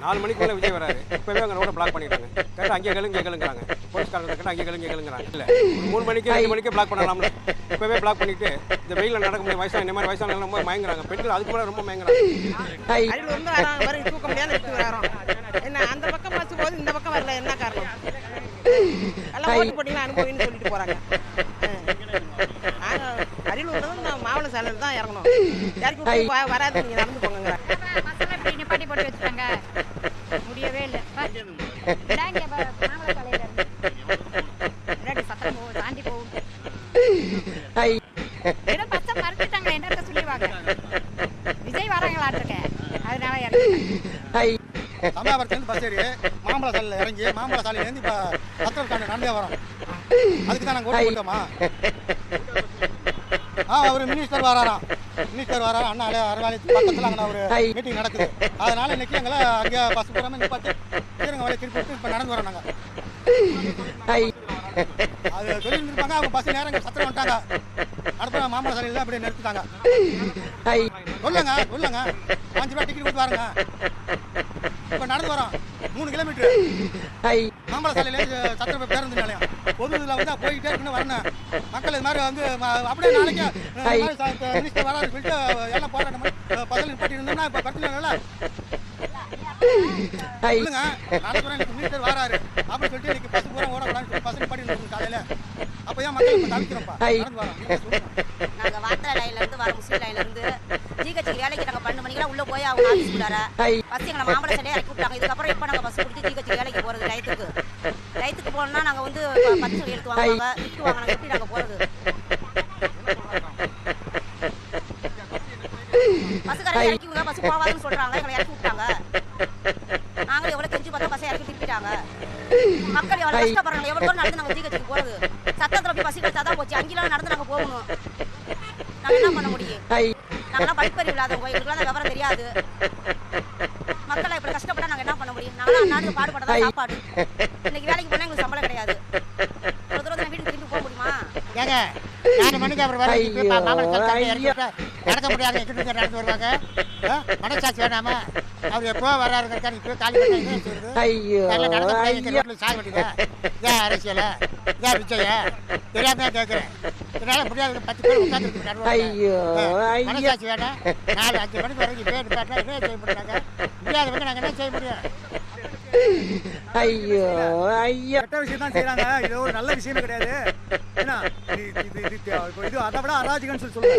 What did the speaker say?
4 மணிக்கு மேலே விஜய் வராரு. இப்போவே அங்கே ரோட பிளாக் பண்ணிட்டாங்க. கேட்டால் அங்கே கேளுங்கிறாங்க. போலீஸ்காரங்க கேட்டால் அங்கே கேளுங்கிறாங்க. இல்லை 3 மணிக்கு 2 மணிக்கே பிளாக் பண்ணலாம்ல. இப்போவே பிளாக் பண்ணிட்டு இந்த வெயிலில் நடக்க முடியும். வயசான இந்த மாதிரி வயசான ரொம்ப மயங்குறாங்க. பெண்கள் அதுக்கு மேலே ரொம்ப மயங்குறாங்க. அருள் வந்து வராங்க பாருங்க, தூக்க முடியாத எடுத்து வரோம். என்ன அந்த பக்கம் பஸ் போது இந்த பக்கம் வரல, என்ன காரணம்? எல்லாம் ஓட்டு போட்டிங்களா அனுபவின்னு சொல்லிட்டு போறாங்க. அரியலூர்ல தான் நான் மாவட்ட சாலையில் தான் இறங்கணும். யாருக்கும் வராது, நீங்க நடந்து போங்க. இப்படி நிப்பாட்டி போட்டு வச்சுட்டாங்க, முடியவே இல்லை. சத்தம் போகும், தாண்டி போகும். ஏன்னா பச்சை மறுத்துட்டாங்க, என்ன சொல்லிவாங்க. விஜய் வராங்களாட்டிருக்கேன், அதனால இறங்கிட்டேன். சமயபுரத்துலேருந்து பஸ் ஏறி மாம்பழ சாலையில் இறங்கி மாம்பழ சாலையிலேருந்து இப்போ சத்திரக்காண்டு நடந்தே வரோம். அதுக்கு தான் நாங்கள் ஓட்டு போட்டோமா? அவர் மினிஸ்டர் வராராம். அண்ணா அறிவாலயத்துக்கு பக்கத்தில் அங்கே ஒரு மீட்டிங் நடக்குது. அதனால இன்னைக்கு எங்களை அங்கே பஸ் போகாமல் நிப்பாட்டி ஸ்ரீரங்க வழியை திருப்பி விட்டு இப்போ நடந்து வரோம். நாங்கள் அது சொல்லியிருந்துருப்பாங்க. அவங்க பஸ் நேரம் சத்திரம் வந்துட்டாங்க. அடுத்த மாம்பழ சாலையில் அப்படியே நிறுத்திட்டாங்க. சொல்லுங்க 5 ரூபா டிக்கெட் கொடுத்து வாருங்க. இப்போ நடந்து வரோம் 3 கிலோமீட்டர். மாம்பழ சாலையில சத்திர பேருந்து நிலையம் பொது இதில் வந்து போய்கிட்டே இருக்குன்னு வரணும். மக்கள் இது மாதிரி வந்து அப்படியே நாளைக்கு மினிஸ்டர் வராது சொல்லிட்டு எல்லாம் போராட்டம் பண்ணி பசங்க நிப்பாட்டி இருந்தோம்னா இப்போ பிரச்சனை இல்லைல்ல. சொல்லுங்க நடத்துறேன் மினிஸ்டர் வராரு அப்படின்னு சொல்லிட்டு இன்னைக்கு பஸ் பூரா ஓடக்கூடாதுன்னு சொல்லி பசங்க நிப்பாட்டி இருந்தோம் காலையில். அப்போ ஏன் மக்கள் இப்போ தவிக்கிறோம்ப்பா? நடந்து வரோம். நாங்கள் வாட்டர் லைன்லேருந்து வர முஸ்லீம் லைன்லேருந்து ஜிஹெச் வேலைக்கு நாங்கள் 12 மணிக்கெல்லாம் உள்ளே போய் அவங்க ஆஃபீஸ் விடார பஸ் எங்களை மாம்பழ சட்டையை இறக்கி விட்டாங்க. இதுக்கப்புறம் எப்போ நாங்கள் பஸ் பிடிச்சி ஜிஹெச் வேலைக்கு போகிறது? லைத்துக்கு போனோம்னா நாங்கள் வந்து பத்து சொல்லி எடுத்து வாங்குவாங்க, திட்டுவாங்க. நாங்கள் எப்படி நாங்கள் போகிறது? பஸ்ஸுக்காரங்க இறக்கி விடுங்க, பஸ் போகாதுன்னு சொல்கிறாங்க. எங்களை இறக்கி விட்டாங்க. நாங்கள் எவ்வளோ கெஞ்சி பார்த்தா பஸ்ஸை இறக்கி திருப்பிட்டாங்க. மக்கள் எவ்வளோ கஷ்டப்படுறாங்க. எவ்வளோ தூரம் நடந்து நாங்கள் ஜிஹெச்சுக்கு போகிறது? சத்தத்தில் போய் பஸ் கிடைச்சா தான் போச்சு. 5 கிலோ நடந்து நாங்கள் போகணும். நாங்கள் என்ன பண்ண முடியும்? நாங்களாம் படிப்பறிவு இல்லாதவங்க, எங்களுக்குலாம் அந்த விவரம் தெரியாது. மக்களை இப்படி கஷ்டப்பட்டா நாங்கள் என்ன பண்ண முடியும்? நாங்களாம் நாடு பாடுபட்டதான் சாப்பாடு. இன்னைக்கு வேலைக்கு போனால் எங்களுக்கு சம்பளம் கிடையாது. ஒரு தூரத்தில் வீட்டுக்கு திரும்பி போக முடியுமா? ஏங்க 4 மணிக்கு அப்புறம் வர நடக்க முடியாது. எங்கிட்ட நடந்து வருவாங்க. மனசாட்சி வேணாமா? அவர் எப்போ வர்றாருங்க இப்போ காலி பண்ணி நடக்க முடியாது. சாய வேண்டியதா? ஏன் அரசியல ஏன் விஜயா தெரியாம கேட்குறேன். என்னால் முடியாது. 10 பேர் உட்காந்துருக்கு. மனசாட்சி வேணாம். 4-5 மணிக்கு வரைக்கும் பேர் பார்த்தா என்ன செய்ய முடியாங்க? முடியாதவங்க நாங்கள் என்ன செய்ய முடியும்? கெட்ட விஷயம் தான் செய்யறாங்க. இது ஒரு நல்ல விஷயமே கிடையாது. ஏன்னா இது அதை விட அராஜகம்னு சொல்லி சொல்லுங்க.